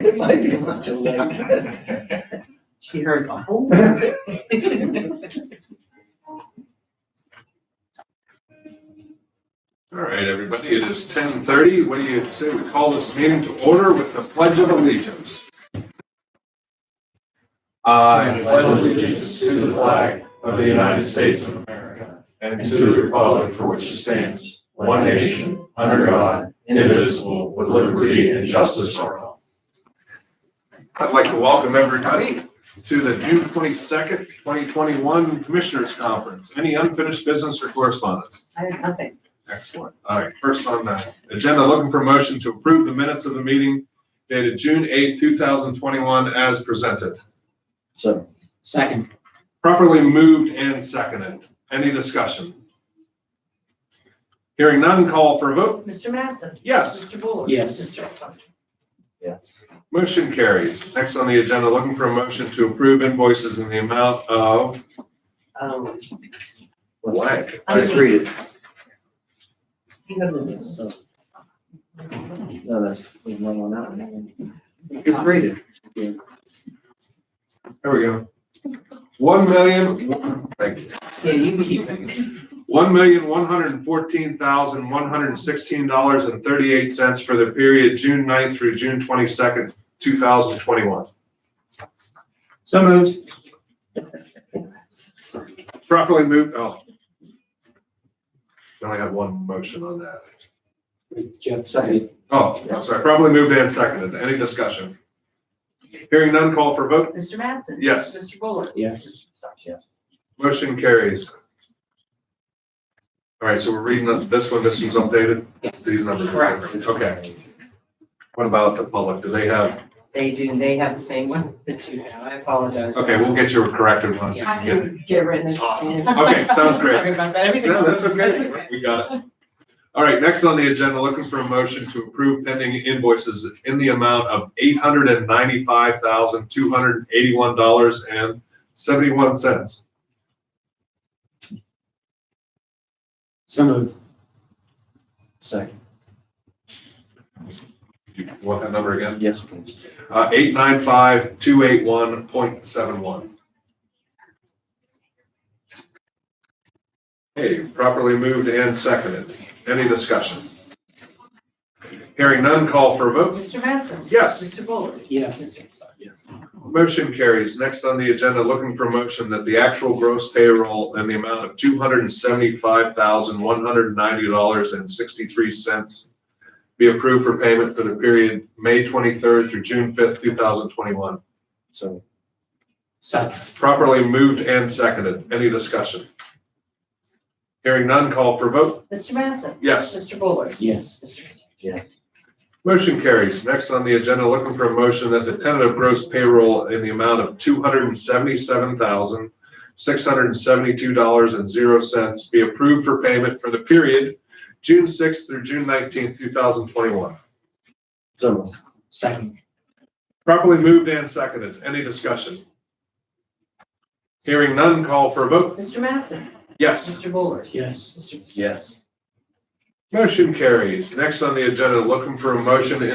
It might be a little late. She heard the whole. All right, everybody, it is 10:30. What do you say we call this meeting to order with the Pledge of Allegiance? I pledge allegiance to the flag of the United States of America and to the republic for which it stands, one nation, under God, indivisible, with liberty and justice for all. I'd like to welcome everybody to the June 22nd, 2021 Commissioners Conference. Any unfinished business or correspondence? I have nothing. Excellent. All right, first on the agenda, looking for motion to approve the minutes of the meeting dated June 8th, 2021 as presented. So, Second. Properly moved and seconded. Any discussion? Hearing none, call for a vote. Mr. Mattson? Yes. Mr. Buller? Yes. Mr. Upson? Motion carries. Next on the agenda, looking for a motion to approve invoices in the amount of blank. let's read it. No, No, there's no one out. Just read it. There we go. 1 million, thank you. Yeah, you keep it. $1,114,116.38 for the period June 9th through June 22nd, 2021. So moved. Properly moved, oh. We only had one motion on that. Jeff, Second. Oh, I'm sorry, properly moved and seconded. Any discussion? Hearing none, call for vote. Mr. Mattson? Yes. Mr. Buller? Yes. Mr. Upson? Motion carries. All right, so we're reading this one. This one's updated? Yes. These numbers are Correct. different. Okay. What about the public? Do they have? They do, they have the same one that you have, I apologize. Okay, we'll get you corrected once. I can get written in. Awesome. Okay, sounds great. Sorry about that, everything. No, that's That's okay. We got it. All right, next on the agenda, looking for a motion to approve pending invoices in the amount of $895,281.71. So moved. Second. You want that number again? Yes, please. 895,281.71. Okay, properly moved and seconded. Any discussion? Hearing none, call for a vote. Mr. Mattson? Yes. Mr. Buller? Yes. Mr. Upson? Motion carries. Next on the agenda, looking for a motion that the actual gross payroll in the amount of $275,190.63 be approved for payment for the period May 23rd through June 5th, 2021. So, Second. Properly moved and seconded. Any discussion? Hearing none, call for vote. Mr. Mattson? Yes. Mr. Buller? Yes. Mr. Upson? Motion carries. Next on the agenda, looking for a motion that the tentative gross payroll in the amount of $277,672.00 be approved for payment for the period June 6th through June 19th, 2021. so, Second. Properly moved and seconded. Any discussion? Hearing none, call for a vote. Mr. Mattson? Yes. Mr. Buller? Yes. Mr. Upson? yes. Motion carries. Next on the agenda, looking for a motion to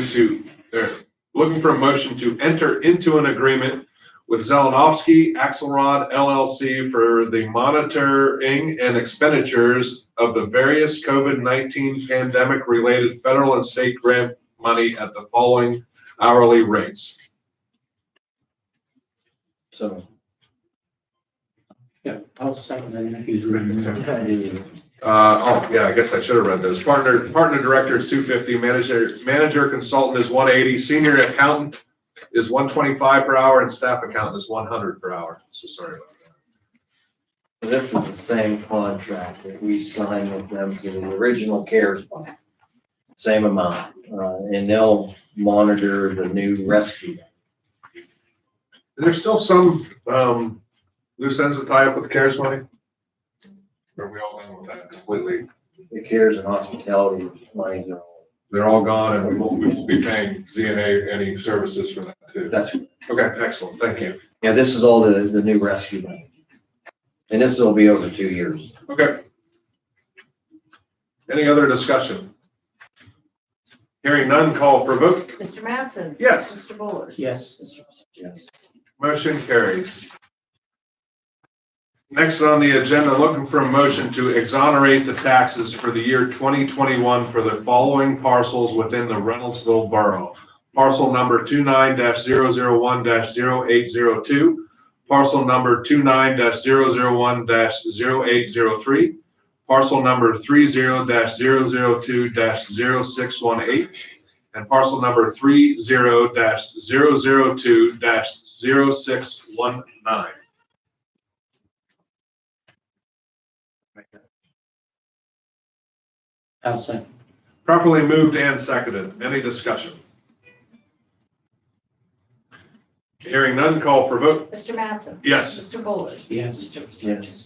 enter into an agreement with Zelenovsky Axelrod LLC for the monitoring and expenditures of the various COVID-19 pandemic-related federal and state grant money at the following hourly rates. So, Yeah, I'll second that. He was reading. I guess I should have read those. Partner director is $250, manager consultant is $180, senior accountant is $125 per hour, and staff accountant is $100 per hour. So sorry about that. this is the same contract that we signed with them for the original CARES. Same amount, and they'll monitor the new rescue. There's still some loose ends that tie up with the CARES money? Or are we all done with that completely? The CARES and hospitality money, They're all gone and we won't be paying ZNA any services for that too. that's, Okay, excellent, thank you. yeah, this is all the new rescue money. And this will be over 2 years. Okay. Any other discussion? Hearing none, call for vote. Mr. Mattson? Yes. Mr. Buller? Yes. Mr. Yes. Motion carries. Next on the agenda, looking for a motion to exonerate the taxes for the year 2021 for the following parcels within the Reynoldsville Borough. Parcel number 29-001-0802, parcel number 29-001-0803, parcel number 30-002-0618, and parcel number 30-002-0619. I'll second. Properly moved and seconded. Any discussion? Hearing none, call for vote. Mr. Mattson? Yes. Mr. Buller? Yes. Yes.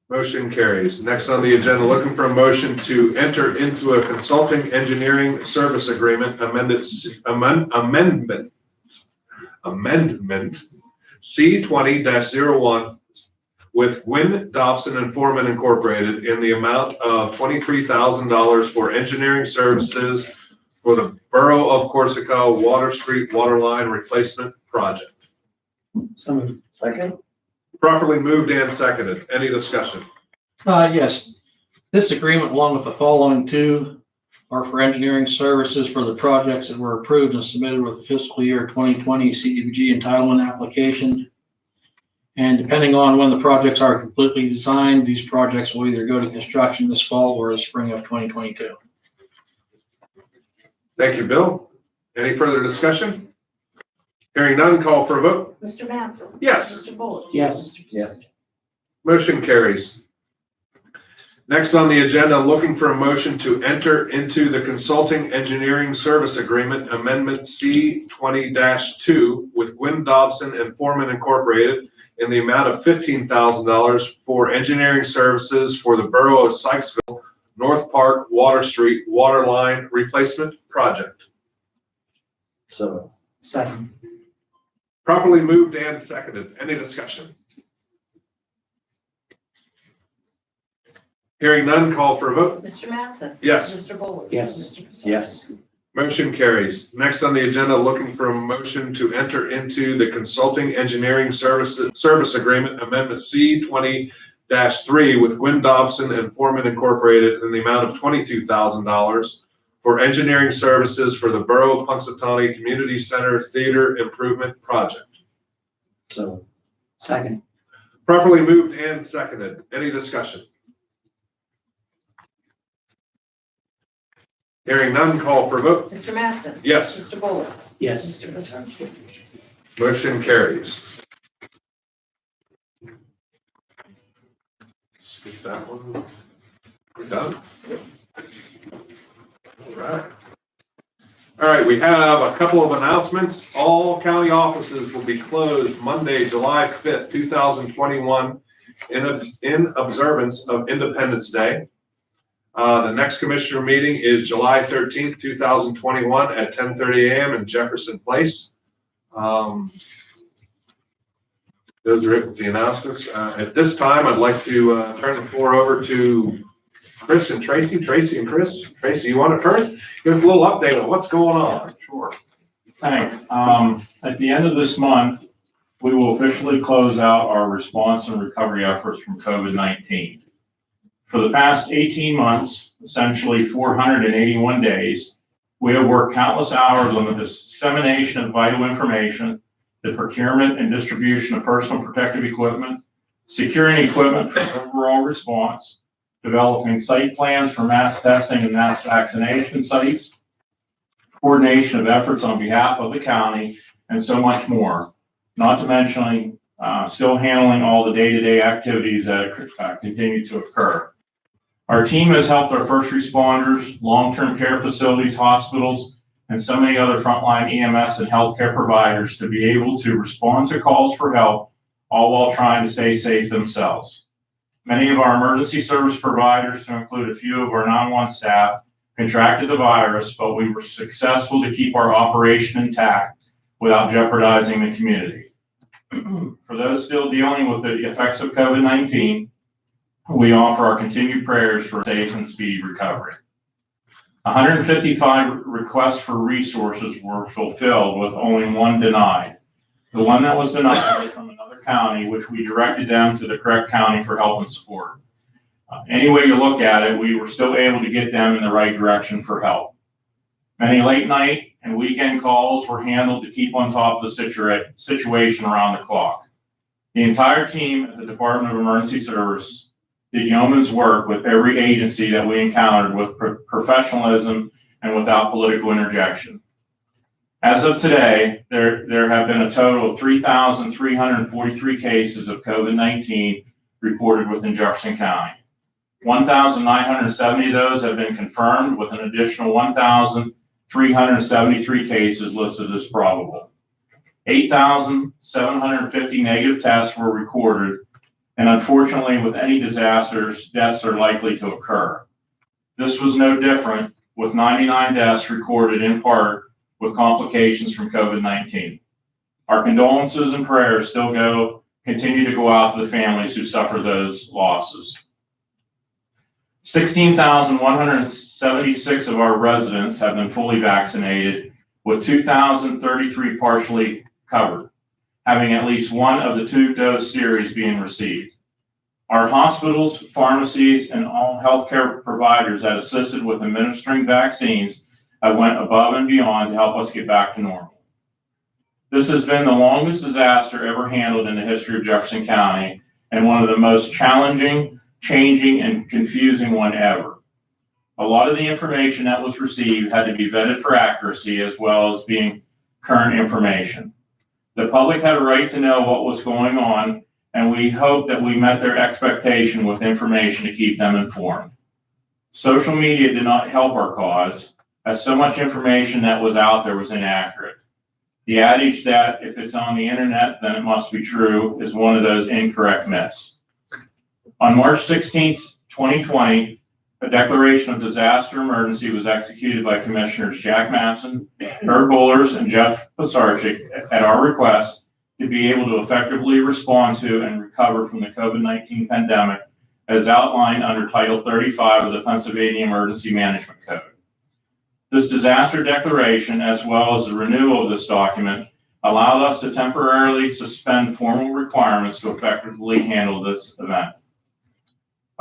Motion carries. Next on the agenda, looking for a motion to enter into a consulting engineering service agreement amendment C20-01 with Gwynn Dobson and Foreman Incorporated in the amount of $23,000 for engineering services for the Borough of Corsica Water Street Water Line Replacement Project. So moved. Second? Properly moved and seconded. Any discussion? Yes, this agreement along with the following two are for engineering services for the projects that were approved and submitted with the fiscal year 2020 CDBG entitlement application. And depending on when the projects are completely designed, these projects will either go to construction this fall or the spring of 2022. Thank you, Bill. Any further discussion? Hearing none, call for a vote. Mr. Mattson? Yes. Mr. Buller? Yes. Yes. Motion carries. Next on the agenda, looking for a motion to enter into the consulting engineering service agreement amendment C20-2 with Gwynn Dobson and Foreman Incorporated in the amount of $15,000 for engineering services for the Borough of Sykesville North Park Water Street Water Line Replacement Project. So, Second. Properly moved and seconded. Any discussion? Hearing none, call for a vote. Mr. Mattson? Yes. Mr. Buller? Yes. Mr. yes. Motion carries. Next on the agenda, looking for a motion to enter into the consulting engineering service agreement amendment C20-3 with Gwynn Dobson and Foreman Incorporated in the amount of $22,000 for engineering services for the Borough of Punxsutawney Community Center Theater Improvement Project. So, Second. Properly moved and seconded. Any discussion? Hearing none, call for vote. Mr. Mattson? Yes. Mr. Buller? Yes. Mr. Busser? Motion carries. Skip that one. We're done. All right, we have a couple of announcements. All county offices will be closed Monday, July 5th, 2021 in observance of Independence Day. The next commissioner meeting is July 13th, 2021 at 10:30 a.m. in Jefferson Place. Those are it with the announcements. At this time, I'd like to turn the floor over to Chris and Tracy. Tracy and Chris. Tracy, you want to first give us a little update on what's going on? Sure. Thanks. At the end of this month, we will officially close out our response and recovery efforts from COVID-19. For the past 18 months, essentially 481 days, we have worked countless hours on the dissemination of vital information, the procurement and distribution of personal protective equipment, securing equipment for overall response, developing site plans for mass testing and mass vaccination sites, coordination of efforts on behalf of the county, and so much more. Not to mention, still handling all the day-to-day activities that continue to occur. Our team has helped our first responders, long-term care facilities, hospitals, and so many other frontline EMS and healthcare providers to be able to respond to calls for help, all while trying to stay safe themselves. Many of our emergency service providers, to include a few of our 911 staff, contracted the virus, but we were successful to keep our operation intact without jeopardizing the community. For those still dealing with the effects of COVID-19, we offer our continued prayers for safe and speedy recovery. 155 requests for resources were fulfilled with only one denied. The one that was denied was from another county, which we directed them to the correct county for help and support. Any way you look at it, we were still able to get them in the right direction for help. Many late night and weekend calls were handled to keep on top of the situation around the clock. The entire team at the Department of Emergency Service did yeoman's work with every agency that we encountered with professionalism and without political interjection. As of today, there have been a total of 3,343 cases of COVID-19 reported within Jefferson County. 1,970 of those have been confirmed, with an additional 1,373 cases listed as probable. 8,750 negative tests were recorded, and unfortunately, with any disasters, deaths are likely to occur. This was no different, with 99 deaths recorded in part with complications from COVID-19. Our condolences and prayers still continue to go out to the families who suffer those losses. 16,176 of our residents have been fully vaccinated, with 2,033 partially covered, having at least one of the 2-dose series being received. Our hospitals, pharmacies, and all healthcare providers that assisted with administering vaccines have went above and beyond to help us get back to normal. This has been the longest disaster ever handled in the history of Jefferson County, and one of the most challenging, changing, and confusing one ever. A lot of the information that was received had to be vetted for accuracy as well as being current information. The public had a right to know what was going on, and we hope that we met their expectation with information to keep them informed. Social media did not help our cause, as so much information that was out there was inaccurate. The adage that if it's on the internet, then it must be true is one of those incorrect myths. On March 16th, 2020, a declaration of disaster emergency was executed by Commissioners Jack Matson, Herb Bullers, and Jeff Pisarcik at our request to be able to effectively respond to and recover from the COVID-19 pandemic as outlined under Title 35 of the Pennsylvania Emergency Management Code. This disaster declaration, as well as the renewal of this document, allowed us to temporarily suspend formal requirements to effectively handle this event.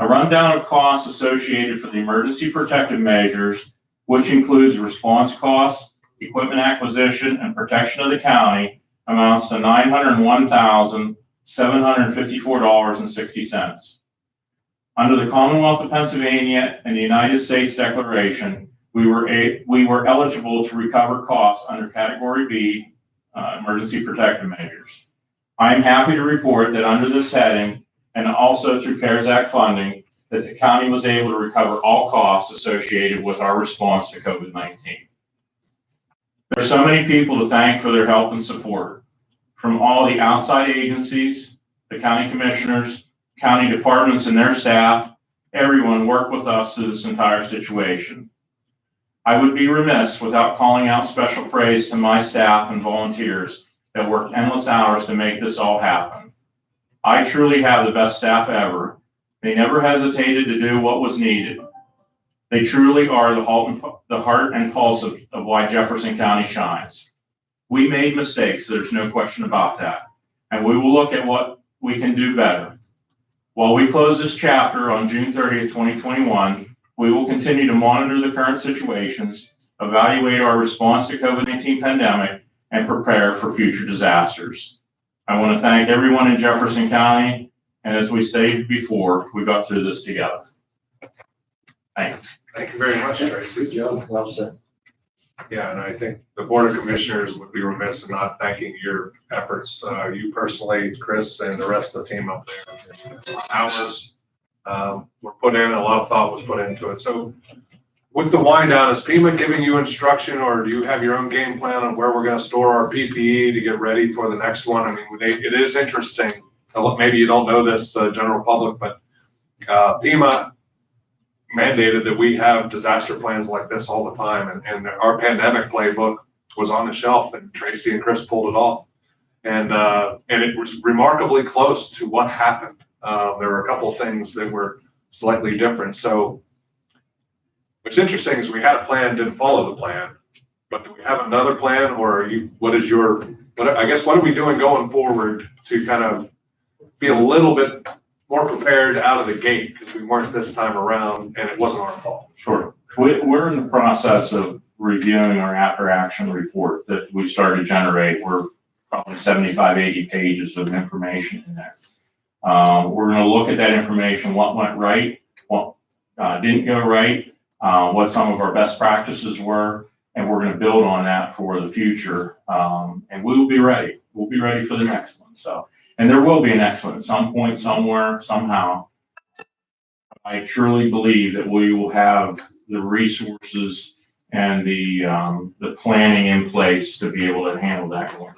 A rundown of costs associated for the emergency protective measures, which includes response costs, equipment acquisition, and protection of the county, amounts to $901,754.60. Under the Commonwealth of Pennsylvania and the United States Declaration, we were eligible to recover costs under Category B, emergency protective measures. I am happy to report that under this heading, and also through CARES Act funding, that the county was able to recover all costs associated with our response to COVID-19. There are so many people to thank for their help and support, from all the outside agencies, the county commissioners, county departments and their staff. Everyone worked with us through this entire situation. I would be remiss without calling out special praise to my staff and volunteers that worked endless hours to make this all happen. I truly have the best staff ever. They never hesitated to do what was needed. They truly are the heart and pulse of why Jefferson County shines. We made mistakes, there's no question about that, and we will look at what we can do better. While we close this chapter on June 30th, 2021, we will continue to monitor the current situations, evaluate our response to COVID-19 pandemic, and prepare for future disasters. I want to thank everyone in Jefferson County, and as we said before, we got through this together. Thanks. Thank you very much, Tracy. Good job, well said. Yeah, and I think the Board of Commissioners would be remiss in not thanking your efforts, you personally, Chris, and the rest of the team up there. Hours were put in, a lot of thought was put into it. So with the wind down, is FEMA giving you instruction, or do you have your own game plan on where we're going to store our PPE to get ready for the next one? I mean, it is interesting. Maybe you don't know this, general public, but FEMA mandated that we have disaster plans like this all the time, and our pandemic playbook was on the shelf, and Tracy and Chris pulled it off, and it was remarkably close to what happened. There were a couple things that were slightly different. So What's interesting is we had a plan, didn't follow the plan, but do we have another plan, or are you, what are we doing going forward to kind of be a little bit more prepared out of the gate, because we weren't this time around, and it wasn't our fault. Sure. We're in the process of reviewing our after action report that we started to generate. We're probably 75, 80 pages of information in there. We're gonna look at that information, what went right, what didn't go right, what some of our best practices were, and we're gonna build on that for the future. And we will be ready. We'll be ready for the next one. So, and there will be a next one at some point, somewhere, somehow. I truly believe that we will have the resources and the planning in place to be able to handle that going forward.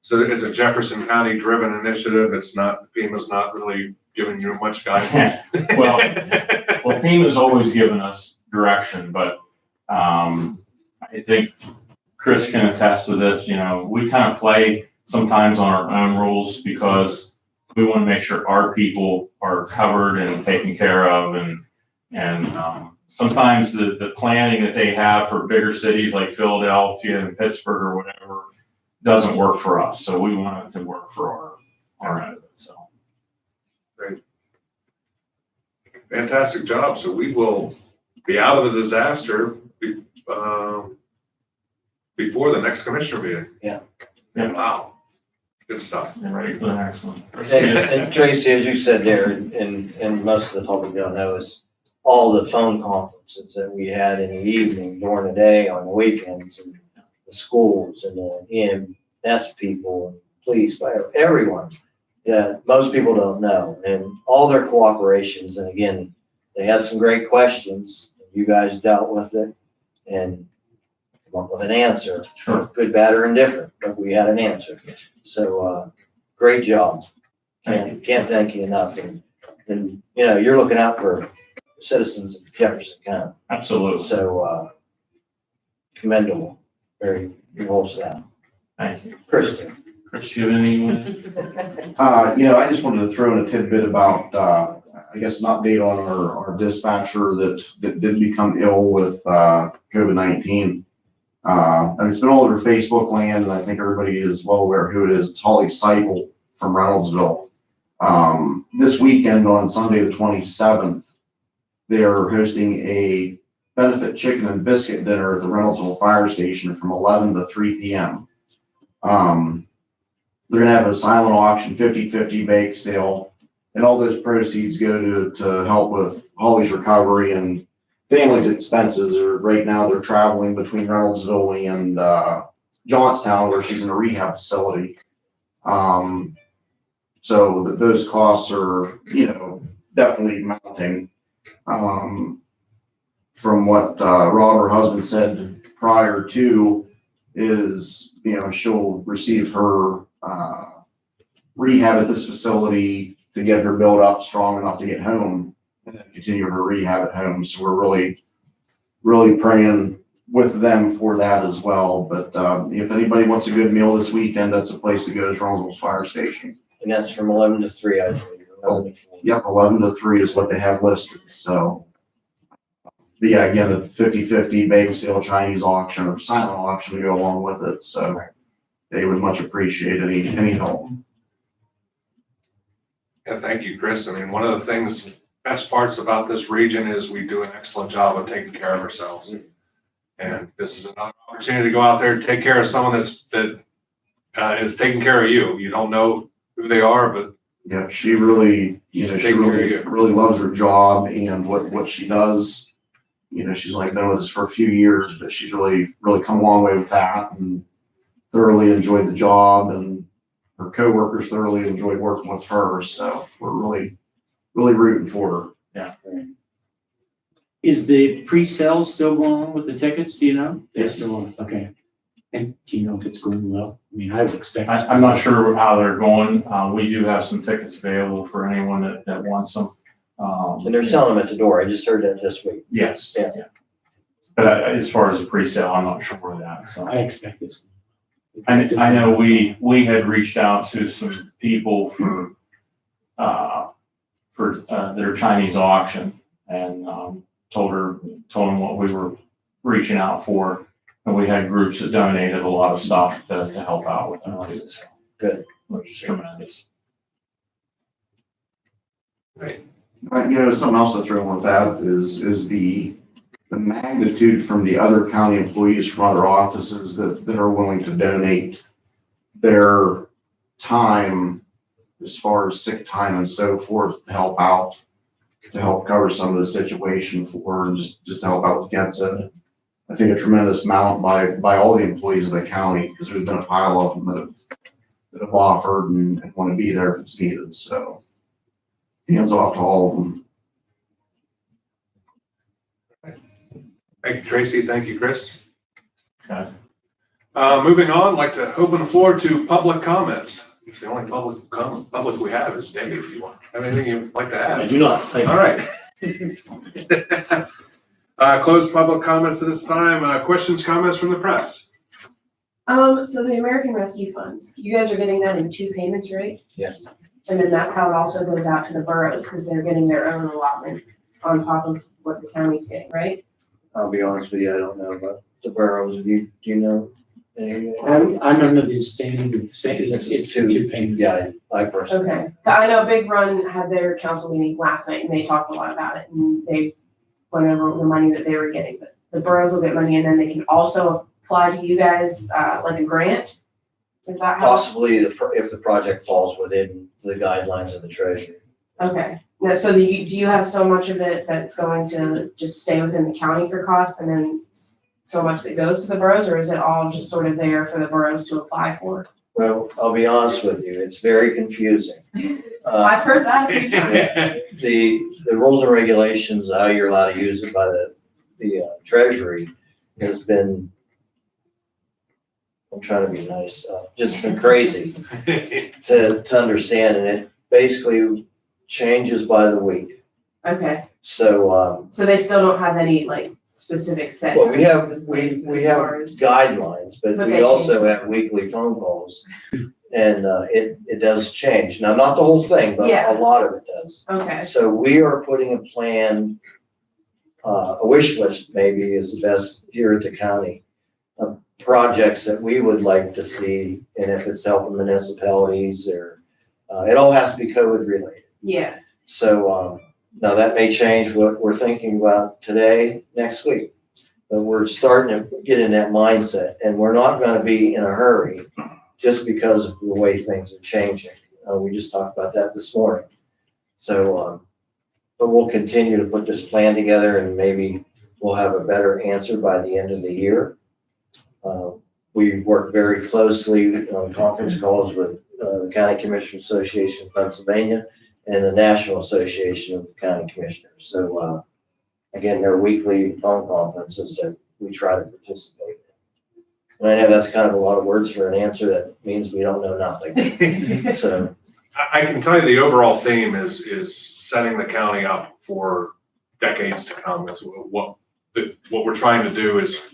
So it's a Jefferson County driven initiative, it's not, FEMA's not really giving you much guidance? Well, FEMA's always given us direction, but I think Chris can attest to this. You know, we kind of play sometimes on our own rules because we want to make sure our people are covered and taken care of, and sometimes the planning that they have for bigger cities like Philadelphia and Pittsburgh or whatever doesn't work for us. So we want it to work for our end of it. So. Fantastic job. So we will be out of the disaster before the next commissioner meeting. Yeah. Wow. Good stuff. Get ready for the next one. And Tracy, as you said there, and most of the public don't know, is all the phone conferences that we had in the evening, during the day, on the weekends, and the schools and the EMS people and police, everyone. Yeah, most people don't know, and all their cooperations, and again, they had some great questions. You guys dealt with it and come up with an answer. Sure. Good, bad, or indifferent, but we had an answer. So, great job. Can't thank you enough. And, you know, you're looking out for citizens of Jefferson County. Absolutely. So, commendable. Very well said. Thank you. Kristen. Chris, do you have any? I just wanted to throw in a tidbit about, I guess, an update on our dispatcher that did become ill with COVID-19. And it's been all over Facebook land, and I think everybody is well aware who it is. It's Holly Seipel from Reynoldsville. This weekend on Sunday, the 27th, they are hosting a benefit chicken and biscuit dinner at the Reynoldsville Fire Station from 11 to 3 p.m. They're going to have a silent auction, 50-50 bake sale, and all those proceeds go to help with Holly's recovery and family's expenses. Right now, they're traveling between Reynoldsville and Johnstown, where she's in a rehab facility. So those costs are, definitely mounting. From what Rob, her husband, said prior to is, she'll receive her rehab at this facility to get her built up strong enough to get home and then continue her rehab at home. So we're really, really praying with them for that as well. But if anybody wants a good meal this weekend, that's a place to go, is Reynoldsville Fire Station. And that's from 11 to 3, I believe. 11 to 4. Yep, 11 to 3 is what they have listed. So, but yeah, again, a 50-50 bake sale, Chinese auction, or silent auction to go along with it. So they would much appreciate any help. Yeah, thank you, Chris. I mean, one of the best parts about this region is we do an excellent job of taking care of ourselves. And this is another opportunity to go out there and take care of someone that is taking care of you. You don't know who they are, but Yeah, she really, really loves her job and what she does. She's only been with us for a few years, but she's really come a long way with that and thoroughly enjoyed the job, and her coworkers thoroughly enjoyed working with her. So we're really, really rooting for her. Yeah. Is the pre-sale still going on with the tickets? Do you know? They're Yes. still on. Okay. And do you know if it's going well? I mean, I was expecting. I'm not sure how they're going. We do have some tickets available for anyone that wants them. And they're selling them at the door. I just heard that this week. Yes. Yeah. But as far as the pre-sale, I'm not sure of that. So I expect it's. I know we had reached out to some people for their Chinese auction and told them what we were reaching out for. And we had groups that donated a lot of stuff to help out with them too. Good. Which is tremendous. Something else to throw in with that is the magnitude from the other county employees from other offices that are willing to donate their time as far as sick time and so forth to help out, to help cover some of the situation for, and just to help out with Gensa. I think a tremendous amount by all the employees of the county, because there's been a pile of them that have offered and want to be there if it's needed. So hands off to all of them. Thank you, Tracy. Thank you, Chris. Okay. Moving on, I'd like to open the floor to public comments. If the only public we have is Dave, if you want, have anything you'd like to I add? do not. Thank you. All right. Closed public comments at this time. Questions, comments from the press? So the American Rescue Funds, you guys are getting that in 2 payments, right? Yes. And then that's how it also goes out to the boroughs, because they're getting their own allotment on top of what the county's getting, right? I'll be honest with you, I don't know about the boroughs. Do you know? any- I'm under the standing of the same, it's two payments. Yeah, I personally. Okay, I know Big Run had their council meeting last night and they talked a lot about it and they went over the money that they were getting, but the boroughs will get money and then they can also apply to you guys, like a grant? Is that how? it's- Possibly if the project falls within the guidelines of the treasury. Okay, now, so do you have so much of it that's going to just stay within the county for costs and then so much that goes to the boroughs, or is it all just sort of there for the boroughs to apply for? Well, I'll be honest with you, it's very confusing. I've heard that a few times. The rules and regulations, how you're allowed to use it by the treasury has been, I'm trying to be nice, just been crazy to understand, and it basically changes by the week. Okay, So, so they still don't have any like specific set. well, we have, times in we place we as have far as- guidelines, but But we they also change. have weekly phone calls. And, it does change. Now, not the whole thing, but Yeah. a lot of it does. Okay, So we are putting a plan, a wish list maybe is the best here at the county, of projects that we would like to see, and if it's helping municipalities or, it all has to be COVID related. yeah, So, now that may change what we're thinking about today, next week. But we're starting to get in that mindset, and we're not gonna be in a hurry just because of the way things are changing. We just talked about that this morning. So, but we'll continue to put this plan together and maybe we'll have a better answer by the end of the year. We work very closely on conference calls with the County Commissioners Association of Pennsylvania and the National Association of County Commissioners. So, again, they're weekly phone conferences that we try to participate in. And I know that's kind of a lot of words for an answer that means we don't know nothing. So, I can tell you the overall theme is setting the county up for decades to come. That's what we're trying to do is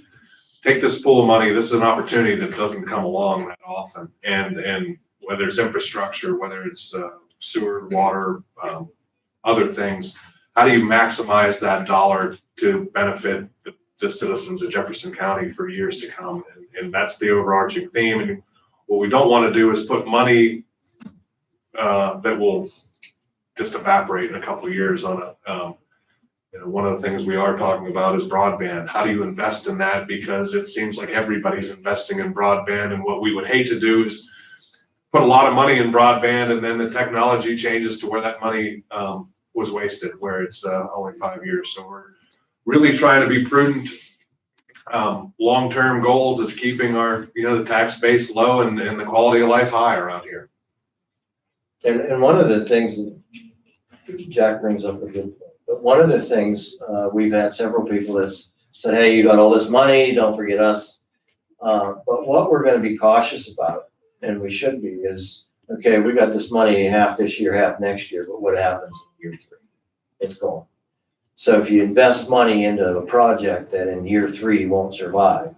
take this pool of money. This is an opportunity that doesn't come along that often. And whether it's infrastructure, whether it's sewer, water, other things, how do you maximize that dollar to benefit the citizens of Jefferson County for years to come? And that's the overarching theme. And what we don't want to do is put money that will just evaporate in a couple of years on a, one of the things we are talking about is broadband. How do you invest in that? Because it seems like everybody's investing in broadband, and what we would hate to do is put a lot of money in broadband and then the technology changes to where that money was wasted, where it's only 5 years. So we're really trying to be prudent. Long-term goals is keeping our, the tax base low and the quality of life high around here. and one of the things that Jack brings up a good point, but one of the things, we've had several people that said, hey, you got all this money, don't forget us. But what we're gonna be cautious about, and we should be, is, okay, we got this money half this year, half next year, but what happens in year 3? It's gone. So if you invest money into a project that in year 3 won't survive,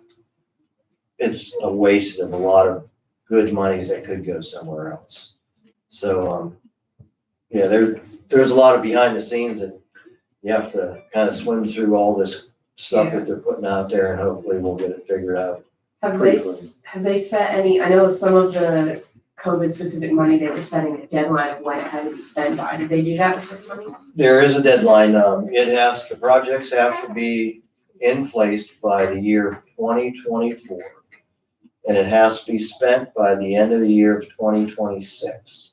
it's a waste of a lot of good monies that could go somewhere else. So, yeah, there's a lot of behind the scenes that you have to kind of swim through all this stuff that they're putting out there, and hopefully we'll get it figured out. Have they set any, I know some of the COVID specific money, they were setting a deadline of when it had to be spent by. Did they do that with this money? There is a deadline, the projects have to be in place by the year 2024. And it has to be spent by the end of the year of 2026.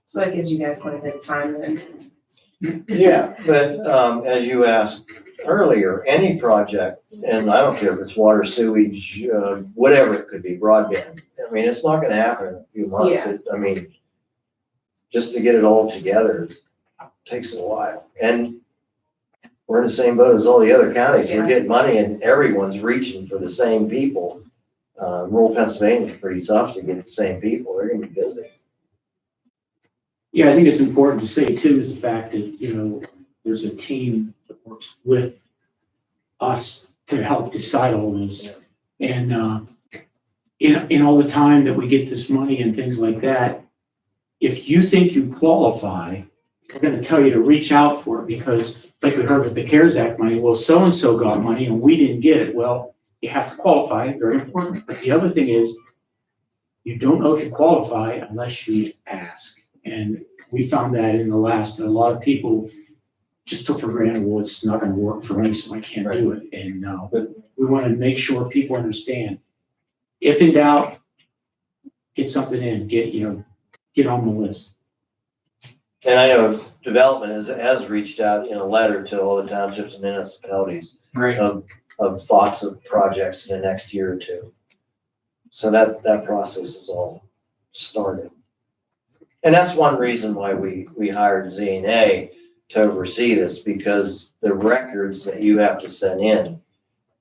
So that gives you guys quite a bit of time then. Yeah, but, as you asked earlier, any project, and I don't care if it's water, sewage, whatever it could be, broadband. I mean, it's not gonna happen in a few months. Yeah. I mean, just to get it all together takes a while. And we're in the same boat as all the other counties. We're getting money and everyone's reaching for the same people. Rural Pennsylvania is pretty tough to get the same people. They're gonna be busy. Yeah, I think it's important to say too is the fact that, you know, there's a team that works with us to help decide all this. And, in all the time that we get this money and things like that, if you think you qualify, we're gonna tell you to reach out for it because like we heard with the CARES Act money, well, so-and-so got money and we didn't get it. Well, you have to qualify, very important. But the other thing is, you don't know if you qualify unless you ask. And we found that in the last, a lot of people just took for granted, well, it's not gonna work for me, so I can't do it. And, we wanna make sure people understand. If in doubt, get something in, get on the list. And I know development has reached out in a letter to all the townships and municipalities Right. of thoughts of projects in the next year or two. So that process is all started. And that's one reason why we hired ZNA to oversee this, because the records that you have to send in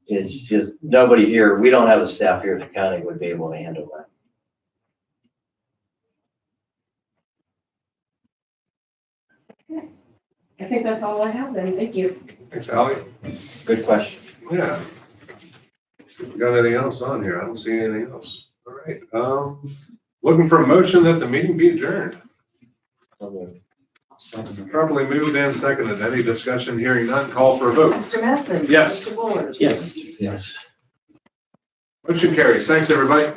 is just, nobody here, we don't have the staff here at the county would be able to handle that. I think that's all I have then. Thank you. Thanks, Ally. Good question. Yeah. See if we got anything else on here? I don't see anything else. All right, looking for a motion that the meeting be adjourned. Properly moved and seconded. Any discussion? Hearing none, call for a vote. Mr. Madison? Yes. Mr. Wallers? Yes. Yes. Motion carries. Thanks, everybody.